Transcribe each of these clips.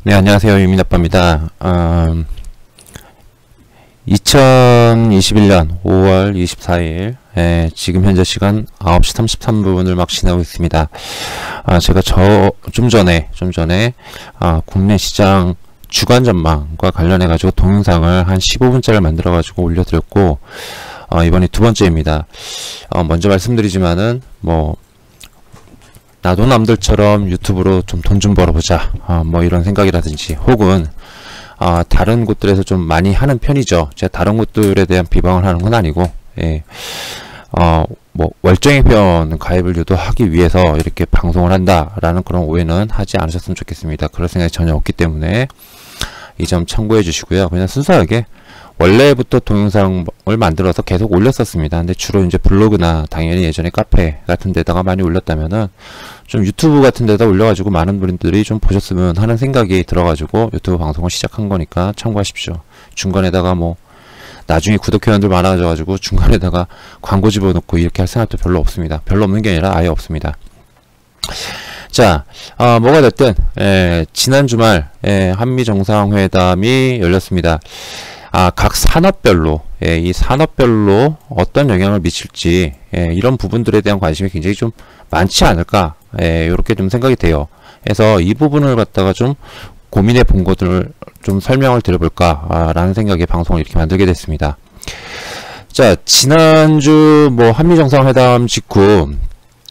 네, 안녕하세요. 유민아빠입니다. 2021년 5월 24일, 지금 현재 시간 9시 33분을 막 지나고 있습니다. 제가 좀 전에, 국내 시장 주간 전망과 관련해가지고 동영상을 한 15분짜리를 만들어가지고 올려드렸고, 이번이 두 번째입니다. 먼저 말씀드리지만은, 나도 남들처럼 유튜브로 좀 돈 좀 벌어보자, 이런 생각이라든지, 혹은 다른 곳들에서 좀 많이 하는 편이죠. 제가 다른 곳들에 대한 비방을 하는 건 아니고, 월정액 회원 가입을 유도하기 위해서 이렇게 방송을 한다라는 그런 오해는 하지 않으셨으면 좋겠습니다. 그럴 생각이 전혀 없기 때문에 이 점 참고해 주시고요. 그냥 순수하게 원래부터 동영상을 만들어서 계속 올렸었습니다. 근데 주로 이제 블로그나 당연히 예전에 카페 같은 데다가 많이 올렸다면은 좀 유튜브 같은 데다 올려가지고 많은 분들이 좀 보셨으면 하는 생각이 들어가지고 유튜브 방송을 시작한 거니까 참고하십시오. 중간에다가 나중에 구독회원들 많아져가지고 중간에다가 광고 집어넣고 이렇게 할 생각도 별로 없습니다. 별로 없는 게 아니라 아예 없습니다. 자, 뭐가 됐든, 지난 주말, 한미 정상회담이 열렸습니다. 각 산업별로, 이 산업별로 어떤 영향을 미칠지, 이런 부분들에 대한 관심이 굉장히 좀 많지 않을까, 이렇게 좀 생각이 돼요. 그래서 이 부분을 갖다가 좀 고민해 본 것들을 좀 설명을 드려볼까, 라는 생각에 방송을 이렇게 만들게 됐습니다. 자, 지난주 한미 정상회담 직후,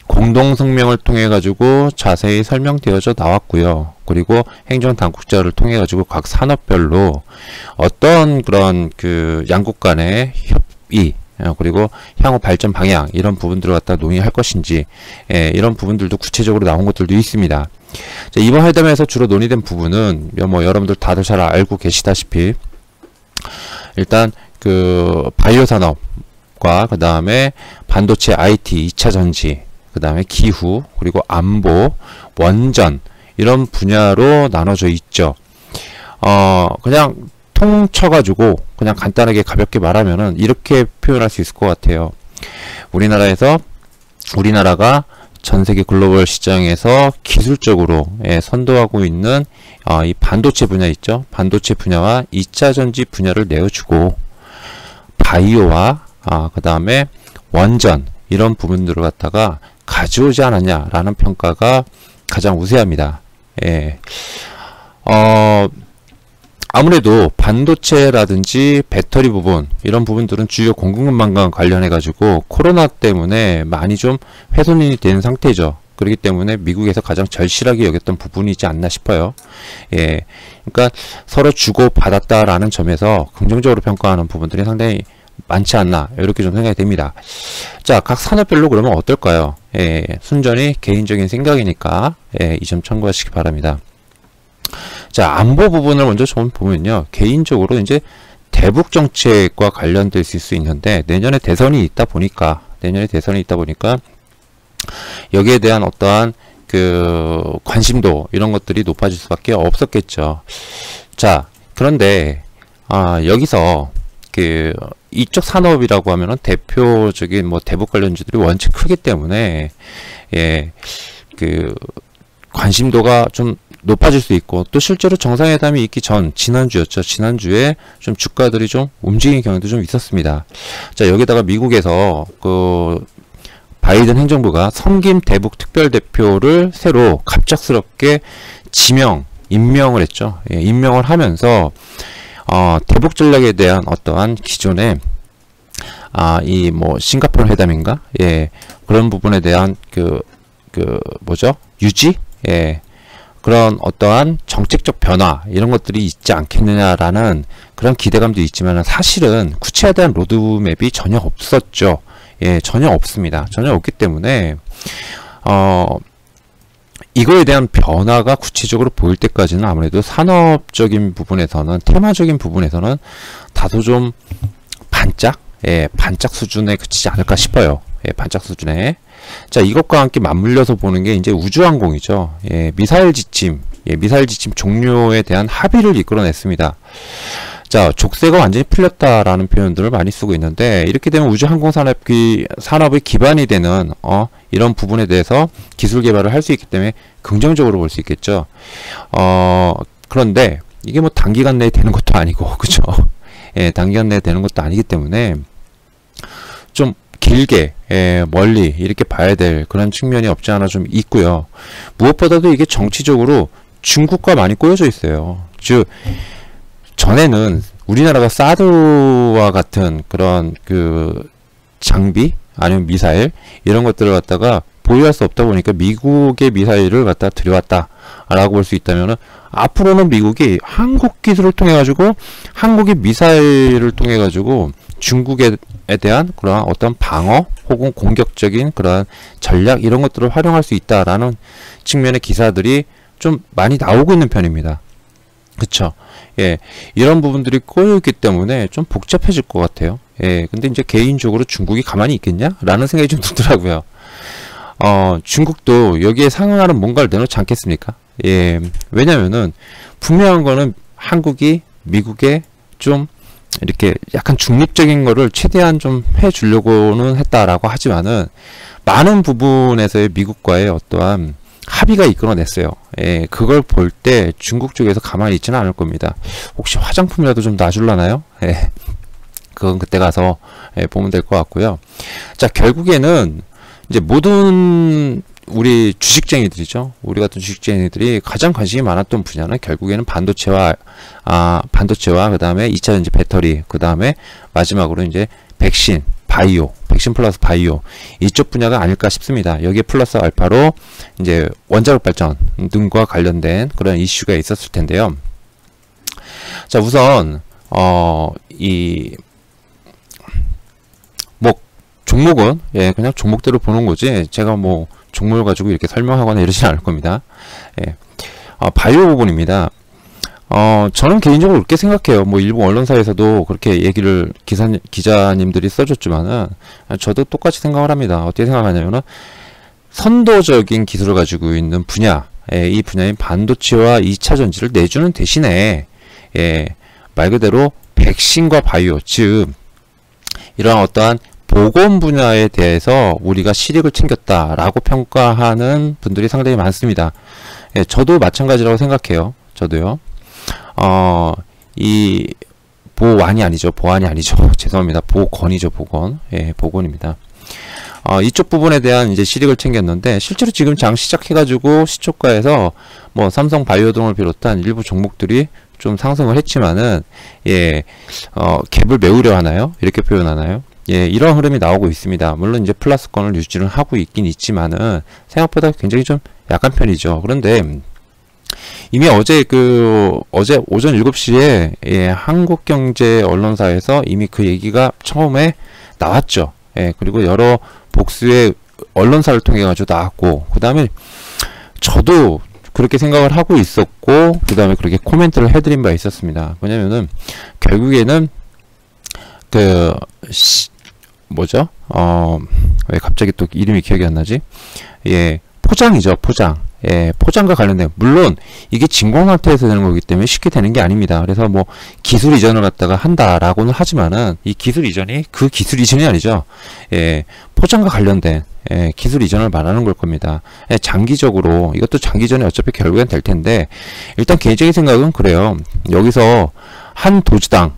공동성명을 통해 가지고 자세히 설명되어져 나왔고요. 그리고 행정당국자를 통해 가지고 각 산업별로 어떤 그런 양국 간의 협의, 그리고 향후 발전 방향 이런 부분들을 갖다 논의할 것인지, 이런 부분들도 구체적으로 나온 것들도 있습니다. 자, 이번 회담에서 주로 논의된 부분은 여러분들 다들 잘 알고 계시다시피 일단 바이오 산업과 그 다음에 반도체 IT 2차 전지, 그 다음에 기후, 그리고 안보, 원전 이런 분야로 나눠져 있죠. 그냥 통쳐가지고 그냥 간단하게 가볍게 말하면은 이렇게 표현할 수 있을 것 같아요. 우리나라가 전세계 글로벌 시장에서 기술적으로 선도하고 있는 이 반도체 분야 있죠. 반도체 분야와 2차 전지 분야를 내어주고 바이오와 그 다음에 원전 이런 부분들을 갖다가 가져오지 않았냐라는 평가가 가장 우세합니다. 아무래도 반도체라든지 배터리 부분 이런 부분들은 주요 공급망과 관련해 가지고 코로나 때문에 많이 좀 훼손이 된 상태죠. 그렇기 때문에 미국에서 가장 절실하게 여겼던 부분이지 않나 싶어요. 그러니까 서로 주고 받았다라는 점에서 긍정적으로 평가하는 부분들이 상당히 많지 않나 이렇게 좀 생각이 됩니다. 자, 각 산업별로 그러면 어떨까요? 순전히 개인적인 생각이니까 이 점 참고하시기 바랍니다. 자, 안보 부분을 먼저 좀 보면요, 개인적으로 이제 대북 정책과 관련될 수 있는데 내년에 대선이 있다 보니까 여기에 대한 어떠한 관심도 이런 것들이 높아질 수밖에 없었겠죠. 자, 그런데 여기서 이쪽 산업이라고 하면은 대표적인 대북 관련주들이 원체 크기 때문에 관심도가 좀 높아질 수 있고, 또 실제로 정상회담이 있기 전 지난주였죠. 지난주에 좀 주가들이 좀 움직이는 경향도 좀 있었습니다. 자, 여기다가 미국에서 바이든 행정부가 성김 대북 특별대표를 새로 갑작스럽게 임명을 했죠. 임명을 하면서 대북 전략에 대한 어떠한 기존의 싱가포르 회담인가? 그런 부분에 대한 유지? 그런 어떠한 정책적 변화 이런 것들이 있지 않겠느냐라는 그런 기대감도 있지만 사실은 구체에 대한 로드맵이 전혀 없었죠. 전혀 없습니다. 전혀 없기 때문에 이거에 대한 변화가 구체적으로 보일 때까지는 아무래도 산업적인 부분에서는, 테마적인 부분에서는 다소 좀 반짝 수준에 그치지 않을까 싶어요. 반짝 수준에. 자, 이것과 함께 맞물려서 보는 게 이제 우주항공이죠. 미사일 지침 종료에 대한 합의를 이끌어냈습니다. 자, 족쇄가 완전히 풀렸다라는 표현들을 많이 쓰고 있는데, 이렇게 되면 우주항공 산업의 기반이 되는 이런 부분에 대해서 기술 개발을 할 수 있기 때문에 긍정적으로 볼 수 있겠죠. 그런데 이게 뭐 단기간 내에 되는 것도 아니고, 그죠? 예, 단기간 내에 되는 것도 아니기 때문에 좀 길게, 예, 멀리 이렇게 봐야 될 그런 측면이 없지 않아 좀 있고요. 무엇보다도 이게 정치적으로 중국과 많이 꼬여져 있어요. 즉 전에는 우리나라가 사드와 같은 그런 그 장비 아니면 미사일 이런 것들을 갖다가 보유할 수 없다 보니까 미국의 미사일을 갖다 들여왔다 라고 볼 수 있다면은, 앞으로는 미국이 한국 기술을 통해 가지고 한국의 미사일을 통해 가지고 중국에 대한 그런 어떤 방어 혹은 공격적인 그런 전략 이런 것들을 활용할 수 있다라는 측면의 기사들이 좀 많이 나오고 있는 편입니다. 그쵸? 예, 이런 부분들이 꼬여있기 때문에 좀 복잡해질 것 같아요. 예, 근데 이제 개인적으로 중국이 가만히 있겠냐? 라는 생각이 좀 들더라고요. 중국도 여기에 상응하는 뭔가를 내놓지 않겠습니까? 예, 왜냐면은 분명한 거는 한국이 미국에 좀 이렇게 약간 중립적인 거를 최대한 좀 해주려고는 했다라고 하지만은 많은 부분에서의 미국과의 어떠한 합의가 이끌어냈어요. 예, 그걸 볼 때 중국 쪽에서 가만히 있지는 않을 겁니다. 혹시 화장품이라도 좀 놔줄라나요? 예, 그건 그때 가서 예, 보면 될 것 같고요. 자, 결국에는 이제 모든 우리 주식쟁이들이죠. 우리 같은 주식쟁이들이 가장 관심이 많았던 분야는 결국에는 반도체와 그 다음에 2차전지 배터리, 그 다음에 마지막으로 이제 백신, 바이오, 백신 플러스 바이오 이쪽 분야가 아닐까 싶습니다. 여기에 플러스 알파로 이제 원자력 발전 등과 관련된 그런 이슈가 있었을 텐데요. 자, 우선 뭐 종목은 예, 그냥 종목대로 보는 거지 제가 뭐 종목을 가지고 이렇게 설명하거나 이러진 않을 겁니다. 예. 바이오 부분입니다. 저는 개인적으로 그렇게 생각해요. 뭐 일부 언론사에서도 그렇게 얘기를 기자님들이 써줬지만은 저도 똑같이 생각을 합니다. 어떻게 생각하냐면은 선도적인 기술을 가지고 있는 분야, 이 분야인 반도체와 2차 전지를 내주는 대신에 예, 말 그대로 백신과 바이오, 즉 이러한 어떠한 보건 분야에 대해서 우리가 실익을 챙겼다라고 평가하는 분들이 상당히 많습니다. 예, 저도 마찬가지라고 생각해요. 저도요. 이 보완이 아니죠. 보완이 아니죠. 죄송합니다. 보건이죠. 보건. 예, 보건입니다. 이쪽 부분에 대한 이제 실익을 챙겼는데 실제로 지금 장 시작해가지고 시초가에서 뭐 삼성 바이오 등을 비롯한 일부 종목들이 좀 상승을 했지만은 예, 갭을 메우려 하나요? 이렇게 표현하나요? 예, 이런 흐름이 나오고 있습니다. 물론 이제 플러스권을 유지를 하고 있긴 있지만은 생각보다 굉장히 좀 약한 편이죠. 그런데 이미 어제 오전 7시에 예, 한국경제 언론사에서 이미 그 얘기가 처음에 나왔죠. 예, 그리고 여러 복수의 언론사를 통해 가지고 나왔고, 그 다음에 저도 그렇게 생각을 하고 있었고, 그 다음에 그렇게 코멘트를 해드린 바 있었습니다. 뭐냐면은 결국에는 뭐죠? 왜 갑자기 또 이름이 기억이 안 나지? 예, 포장이죠, 포장. 예, 포장과 관련된, 물론 이게 진공 상태에서 되는 거기 때문에 쉽게 되는 게 아닙니다. 그래서 뭐 기술 이전을 갖다가 한다라고는 하지만은 이 기술 이전이 그 기술 이전이 아니죠. 예, 포장과 관련된 예, 기술 이전을 말하는 걸 겁니다. 예, 장기적으로 이것도 장기전에 어차피 결국엔 될 텐데 일단 개인적인 생각은 그래요. 여기서 한 도수당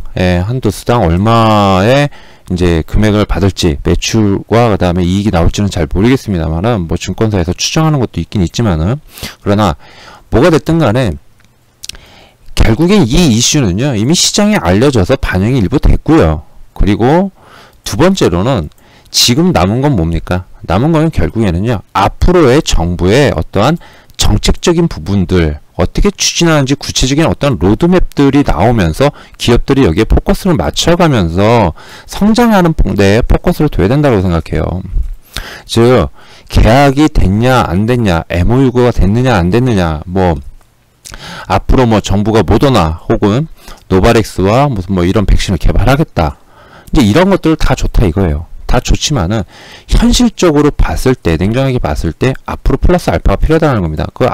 얼마의 이제 금액을 받을지, 매출과 그 다음에 이익이 나올지는 잘 모르겠습니다만은 뭐 증권사에서 추정하는 것도 있긴 있지만은, 그러나 뭐가 됐든 간에 결국엔 이 이슈는요 이미 시장에 알려져서 반영이 일부 됐고요. 그리고 두 번째로는 지금 남은 건 뭡니까? 남은 거는 결국에는요 앞으로의 정부의 어떠한 정책적인 부분들 어떻게 추진하는지 구체적인 어떤 로드맵들이 나오면서 기업들이 여기에 포커스를 맞춰가면서 성장하는 데 포커스를 둬야 된다고 생각해요. 즉 계약이 됐냐 안 됐냐, MOU가 됐느냐 안 됐느냐, 뭐 앞으로 뭐 정부가 모더나 혹은 노바렉스와 무슨 뭐 이런 백신을 개발하겠다, 이제 이런 것들 다 좋다 이거예요. 다 좋지만은 현실적으로 봤을 때, 냉정하게 봤을 때 앞으로 플러스 알파가 필요하다는 겁니다. 그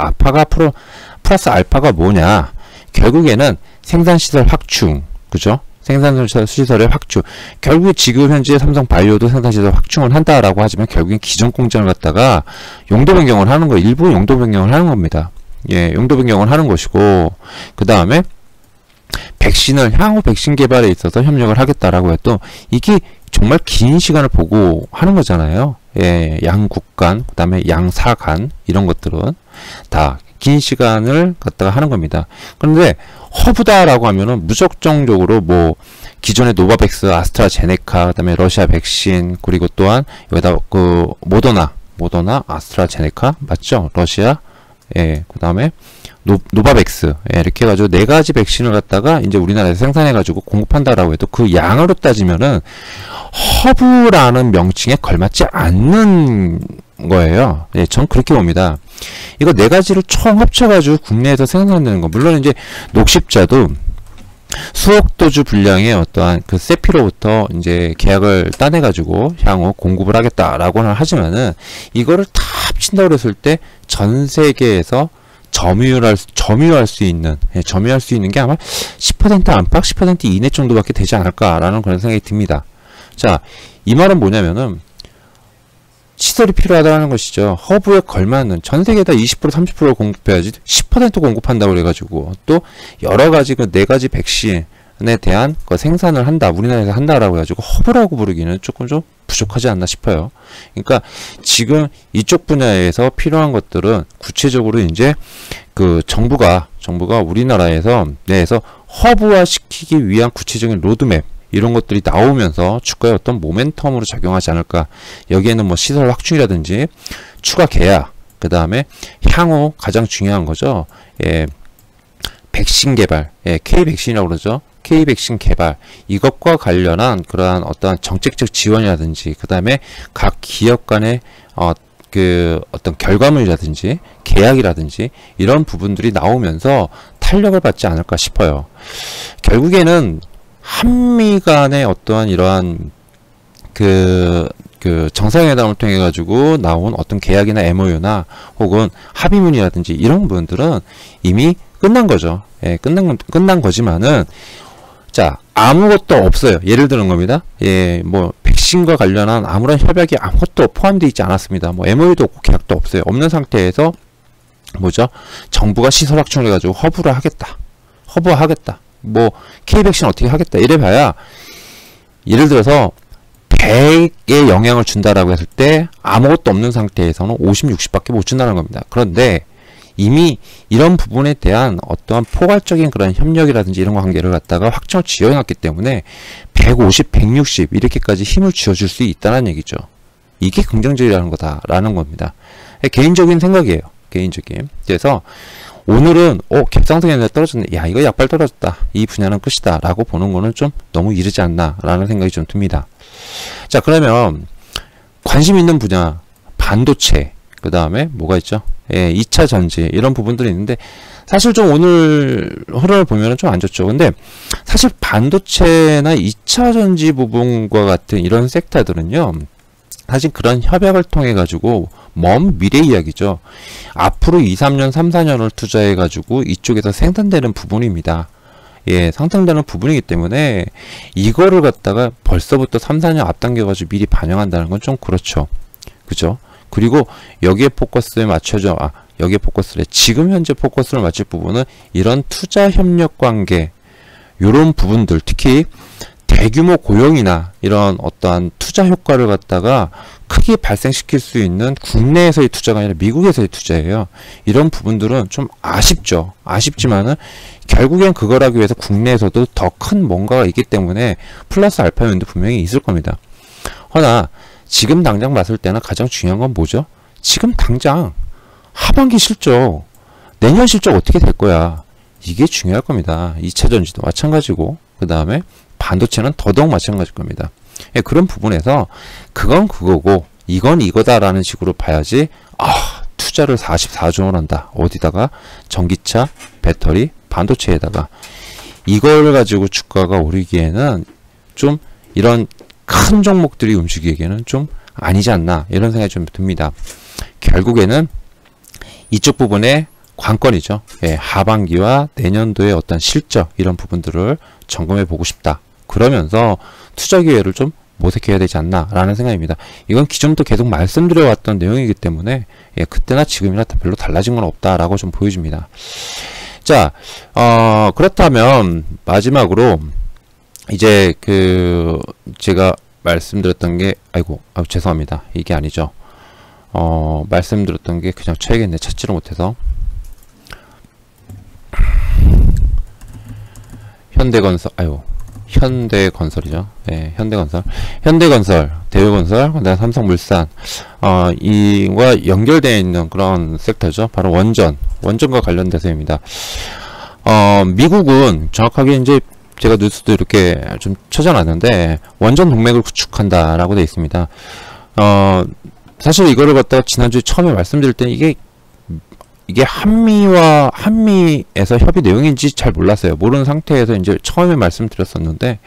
플러스 알파가 뭐냐? 결국에는 생산시설 확충, 그죠? 생산시설의 확충. 결국에 지금 현재 삼성 바이오도 생산시설 확충을 한다라고 하지만 결국엔 기존 공장을 갖다가 용도 변경을 하는 거예요. 일부 용도 변경을 하는 겁니다. 예, 용도 변경을 하는 것이고, 그 다음에 백신을 향후 백신 개발에 있어서 협력을 하겠다라고 해도 이게 정말 긴 시간을 보고 하는 거잖아요. 예, 양국 간, 그 다음에 양사 간 이런 것들은 다 긴 시간을 갖다가 하는 겁니다. 그런데 허브다라고 하면은 무작정적으로 뭐 기존의 노바백스, 아스트라제네카, 그다음에 러시아 백신, 그리고 또한 여기다 그 모더나, 아스트라제네카 맞죠? 러시아, 예, 그다음에 노바백스, 예, 이렇게 해가지고 4가지 백신을 갖다가 이제 우리나라에서 생산해가지고 공급한다라고 해도 그 양으로 따지면은 허브라는 명칭에 걸맞지 않는 거예요. 예, 전 그렇게 봅니다. 이거 4가지를 총 합쳐가지고 국내에서 생산되는 거. 물론 이제 녹십자도 수억 도주 분량의 어떠한 그 세피로부터 이제 계약을 따내가지고 향후 공급을 하겠다라고는 하지만은 이거를 다 합친다고 그랬을 때 전 세계에서 점유할 수 있는 게 아마 10% 안팎, 10% 이내 정도밖에 되지 않을까라는 그런 생각이 듭니다. 자, 이 말은 뭐냐면은 시설이 필요하다는 것이죠. 허브에 걸맞는 전 세계에다 20% 30% 공급해야지 10% 공급한다고 그래가지고 또 여러가지 그 4가지 백신에 대한 그 생산을 한다, 우리나라에서 한다라고 해가지고 허브라고 부르기는 조금 좀 부족하지 않나 싶어요. 그러니까 지금 이쪽 분야에서 필요한 것들은 구체적으로 이제 그 정부가 우리나라에서 내에서 허브화 시키기 위한 구체적인 로드맵 이런 것들이 나오면서 주가에 어떤 모멘텀으로 작용하지 않을까. 여기에는 뭐 시설 확충이라든지 추가 계약, 그 다음에 향후 가장 중요한 거죠. 예, 백신 개발, 예, K-백신이라고 그러죠. K-백신 개발, 이것과 관련한 그러한 어떤 정책적 지원이라든지, 그 다음에 각 기업 간의 그 어떤 결과물이라든지 계약이라든지 이런 부분들이 나오면서 탄력을 받지 않을까 싶어요. 결국에는 한미 간의 어떠한 이러한 그 정상회담을 통해 가지고 나온 어떤 계약이나 MOU나 혹은 합의문이라든지 이런 부분들은 이미 끝난 거죠. 예, 끝난 거지만은 자, 아무것도 없어요. 예를 드는 겁니다. 예, 뭐 백신과 관련한 아무런 협약이 아무것도 포함되어 있지 않았습니다. 뭐 MOU도 없고 계약도 없어요. 없는 상태에서 뭐죠? 정부가 시설 확충을 해가지고 허브화하겠다. 뭐 K-백신 어떻게 하겠다 이래 봐야 예를 들어서 100에 영향을 준다라고 했을 때 아무것도 없는 상태에서는 50, 60밖에 못 준다는 겁니다. 그런데 이미 이런 부분에 대한 어떠한 포괄적인 그런 협력이라든지 이런 관계를 갖다가 확정을 지어놨기 때문에 150, 160 이렇게까지 힘을 쥐어줄 수 있다는 얘기죠. 이게 긍정적이라는 거다라는 겁니다. 개인적인 생각이에요. 개인적인. 그래서 오늘은 갭상승했는데 떨어졌네. 야, 이거 약발 떨어졌다. 이 분야는 끝이다. 라고 보는 거는 좀 너무 이르지 않나 라는 생각이 좀 듭니다. 자, 그러면 관심 있는 분야 반도체, 그 다음에 뭐가 있죠? 예, 2차 전지 이런 부분들이 있는데 사실 좀 오늘 흐름을 보면은 좀 안 좋죠. 근데 사실 반도체나 2차 전지 부분과 같은 이런 섹터들은요. 사실 그런 협약을 통해 가지고 먼 미래 이야기죠. 앞으로 2, 3년, 3, 4년을 투자해 가지고 이쪽에서 생산되는 부분입니다. 예, 상승되는 부분이기 때문에 이거를 갖다가 벌써부터 3, 4년 앞당겨 가지고 미리 반영한다는 건 좀 그렇죠. 그죠? 그리고 여기에 포커스에 맞춰져 여기에 포커스를 지금 현재 포커스를 맞출 부분은 이런 투자 협력 관계 요런 부분들, 특히 대규모 고용이나 이런 어떠한 투자 효과를 갖다가 크게 발생시킬 수 있는 국내에서의 투자가 아니라 미국에서의 투자예요. 이런 부분들은 좀 아쉽죠. 아쉽지만은 결국엔 그걸 하기 위해서 국내에서도 더 큰 뭔가가 있기 때문에 플러스 알파 요인도 분명히 있을 겁니다. 허나 지금 당장 봤을 때는 가장 중요한 건 뭐죠? 지금 당장 하반기 실적, 내년 실적 어떻게 될 거야? 이게 중요할 겁니다. 2차 전지도 마찬가지고 그 다음에 반도체는 더더욱 마찬가지일 겁니다. 예, 그런 부분에서 그건 그거고 이건 이거다라는 식으로 봐야지 투자를 44조 원 한다. 어디다가? 전기차, 배터리, 반도체에다가 이걸 가지고 주가가 오르기에는 좀 이런 큰 종목들이 움직이기에는 좀 아니지 않나 이런 생각이 좀 듭니다. 결국에는 이쪽 부분에 관건이죠. 예, 하반기와 내년도의 어떤 실적 이런 부분들을 점검해 보고 싶다. 그러면서 투자 기회를 좀 모색해야 되지 않나 라는 생각입니다. 이건 기존부터 계속 말씀드려왔던 내용이기 때문에 그때나 지금이나 별로 달라진 건 없다라고 좀 보여집니다. 자, 그렇다면 마지막으로 이제 제가 말씀드렸던 게 죄송합니다. 이게 아니죠. 말씀드렸던 게 그냥 쳐야겠네. 찾지를 못해서. 현대건설이죠. 네, 현대건설, 대우건설, 그다음 삼성물산, 이와 연결되어 있는 그런 섹터죠. 바로 원전과 관련돼서입니다. 미국은 정확하게 이제 제가 뉴스도 이렇게 좀 쳐져놨는데 원전 동맹을 구축한다라고 되어 있습니다. 사실 이거를 갖다가 지난주에 처음에 말씀드릴 때 이게 한미에서 협의 내용인지 잘 몰랐어요. 모르는 상태에서 이제 처음에 말씀드렸었는데,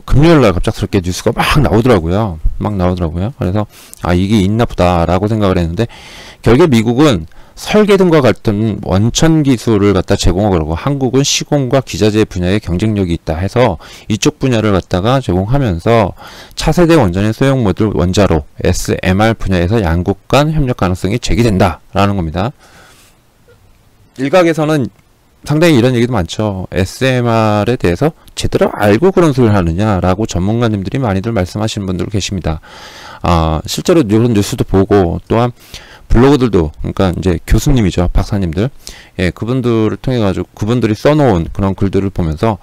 금요일날 갑작스럽게 뉴스가 막 나오더라고요. 그래서, 이게 있나 보다라고 생각을 했는데, 결국에 미국은 설계 등과 같은 원천 기술을 갖다 제공하고 한국은 시공과 기자재 분야에 경쟁력이 있다 해서 이쪽 분야를 갖다가 제공하면서 차세대 원전의 소형 모듈 원자로 SMR 분야에서 양국 간 협력 가능성이 제기된다 라는 겁니다. 일각에서는 상당히 이런 얘기도 많죠. SMR에 대해서 제대로 알고 그런 소리를 하느냐라고 전문가님들이 많이들 말씀하시는 분들 계십니다. 실제로 이런 뉴스도 보고 또한 블로그들도, 그러니까 이제 교수님이죠, 박사님들, 그분들을 통해 가지고 그분들이 써놓은 그런 글들을 보면서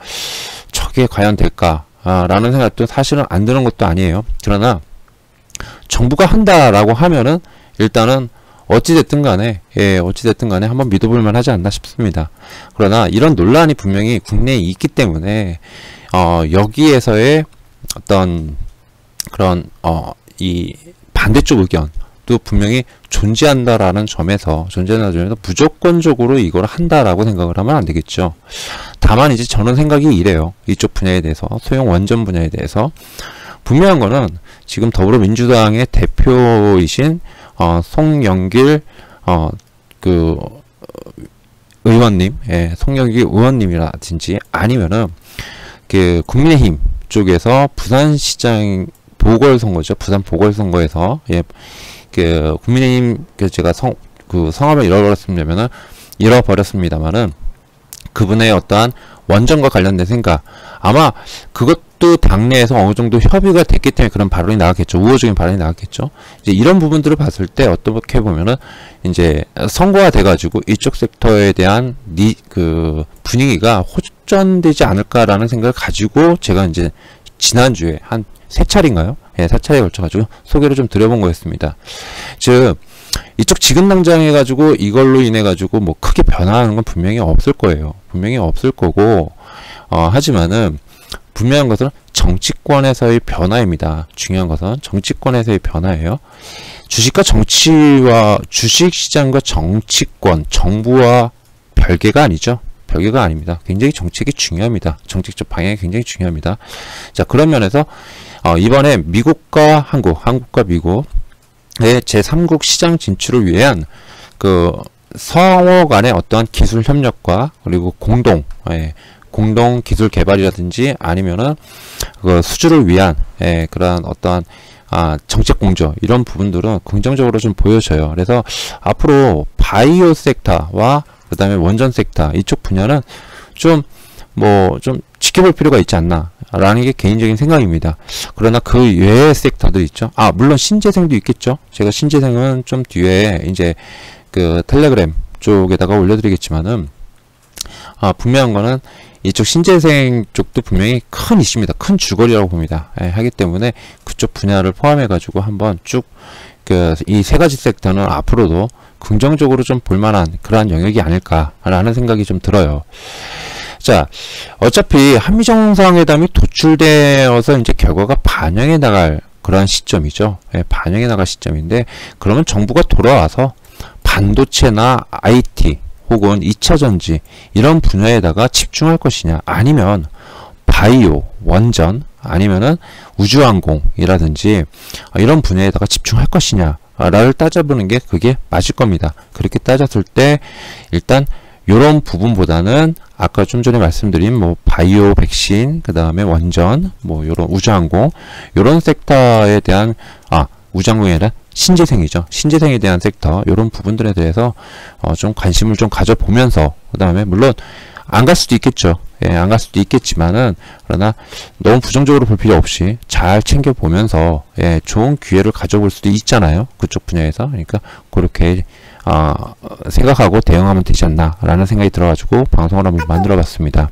저게 과연 될까 라는 생각도 사실은 안 드는 것도 아니에요. 그러나 정부가 한다라고 하면은 일단은 어찌됐든 간에 한번 믿어볼 만하지 않나 싶습니다. 그러나 이런 논란이 분명히 국내에 있기 때문에 여기에서의 어떤 그런 이 반대쪽 의견 또 분명히 존재한다라는 점에서 무조건적으로 이걸 한다라고 생각을 하면 안 되겠죠. 다만 이제 저는 생각이 이래요. 이쪽 분야에 대해서, 소형 원전 분야에 대해서 분명한 거는 지금 더불어민주당의 대표이신 송영길 의원님, 송영길 의원님이라든지 아니면은 국민의힘 쪽에서 부산시장 보궐선거죠. 부산 보궐선거에서 국민의힘 제가 성함을 잃어버렸습니다만은 그분의 어떠한 원전과 관련된 생각, 아마 그것도 당내에서 어느 정도 협의가 됐기 때문에 그런 발언이 나왔겠죠. 우호적인 발언이 나왔겠죠. 이제 이런 부분들을 봤을 때 어떻게 보면은 이제 선거가 돼가지고 이쪽 섹터에 대한 분위기가 호전되지 않을까라는 생각을 가지고 제가 이제 지난주에 한 3차례인가요? 4차례에 걸쳐가지고 소개를 좀 드려본 거였습니다. 즉, 이쪽 지금 당장 해가지고 이걸로 인해가지고 뭐 크게 변화하는 건 분명히 없을 거예요. 분명히 없을 거고, 하지만은 분명한 것은 정치권에서의 변화입니다. 중요한 것은 정치권에서의 변화예요. 주식시장과 정치권, 정부와 별개가 아니죠. 별개가 아닙니다. 굉장히 정책이 중요합니다. 정책적 방향이 굉장히 중요합니다. 자, 그런 면에서 이번에 미국과 한국과 미국의 제3국 시장 진출을 위한 서로 간의 어떠한 기술 협력과 그리고 공동 기술 개발이라든지 아니면은 수주를 위한 그러한 어떠한 정책 공조 이런 부분들은 긍정적으로 좀 보여져요. 그래서 앞으로 바이오 섹터와 그 다음에 원전 섹터 이쪽 분야는 좀 지켜볼 필요가 있지 않나 라는 게 개인적인 생각입니다. 그러나 그 외의 섹터도 있죠. 물론 신재생도 있겠죠. 제가 신재생은 좀 뒤에 이제 텔레그램 쪽에다가 올려드리겠지만은 분명한 거는 이쪽 신재생 쪽도 분명히 큰 이슈입니다. 큰 줄거리라고 봅니다. 하기 때문에 그쪽 분야를 포함해 가지고 한번 쭉 이 세 가지 섹터는 앞으로도 긍정적으로 좀 볼만한 그러한 영역이 아닐까라는 생각이 좀 들어요. 자, 어차피 한미정상회담이 도출되어서 이제 결과가 반영해 나갈 그러한 시점이죠. 반영해 나갈 시점인데, 그러면 정부가 돌아와서 반도체나 IT 혹은 2차 전지 이런 분야에다가 집중할 것이냐, 아니면 바이오, 원전, 아니면은 우주항공이라든지 이런 분야에다가 집중할 것이냐 라를 따져보는 게 그게 맞을 겁니다. 그렇게 따졌을 때 일단 요런 부분보다는 아까 좀 전에 말씀드린 뭐 바이오 백신, 그 다음에 원전, 뭐 요런 우주항공, 요런 섹터에 대한, 우주항공이 아니라 신재생이죠. 신재생에 대한 섹터, 요런 부분들에 대해서 좀 관심을 좀 가져보면서, 그 다음에 물론 안 갈 수도 있겠죠. 예, 안 갈 수도 있겠지만은, 그러나 너무 부정적으로 볼 필요 없이 잘 챙겨보면서, 예, 좋은 기회를 가져볼 수도 있잖아요. 그쪽 분야에서. 그러니까 그렇게 생각하고 대응하면 되지 않나 라는 생각이 들어가지고 방송을 한번 만들어 봤습니다.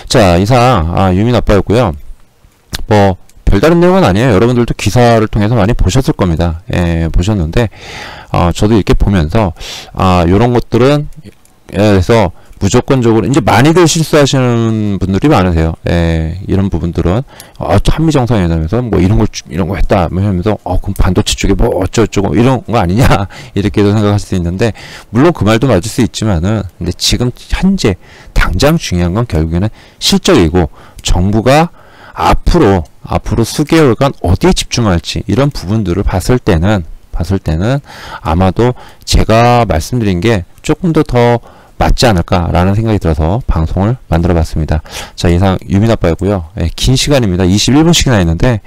자, 이상 유민 아빠였고요. 뭐 별다른 내용은 아니에요. 여러분들도 기사를 통해서 많이 보셨을 겁니다. 예, 보셨는데 저도 이렇게 보면서 요런 것들은, 그래서 무조건적으로 이제 많이들 실수하시는 분들이 많으세요. 예, 이런 부분들은 한미 정상회담에서 뭐 이런 거 했다 뭐 하면서 그럼 반도체 쪽에 뭐 어쩌고 이런 거 아니냐 이렇게도 생각하실 수 있는데, 물론 그 말도 맞을 수 있지만은, 근데 지금 현재 당장 중요한 건 결국에는 실적이고, 정부가 앞으로 수개월간 어디에 집중할지, 이런 부분들을 봤을 때는 아마도 제가 말씀드린 게 조금 더 맞지 않을까라는 생각이 들어서 방송을 만들어 봤습니다. 자, 이상 유민 아빠였고요. 예, 긴 시간입니다. 21분씩이나 했는데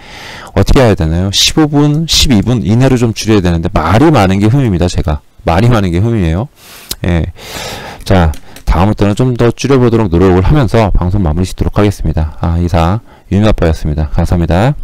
어떻게 해야 되나요? 15분, 12분 이내로 좀 줄여야 되는데, 말이 많은 게 흠입니다. 제가 말이 많은 게 흠이에요. 예. 자, 다음부터는 좀 더 줄여보도록 노력을 하면서 방송 마무리 짓도록 하겠습니다. 이상 유민 아빠였습니다. 감사합니다.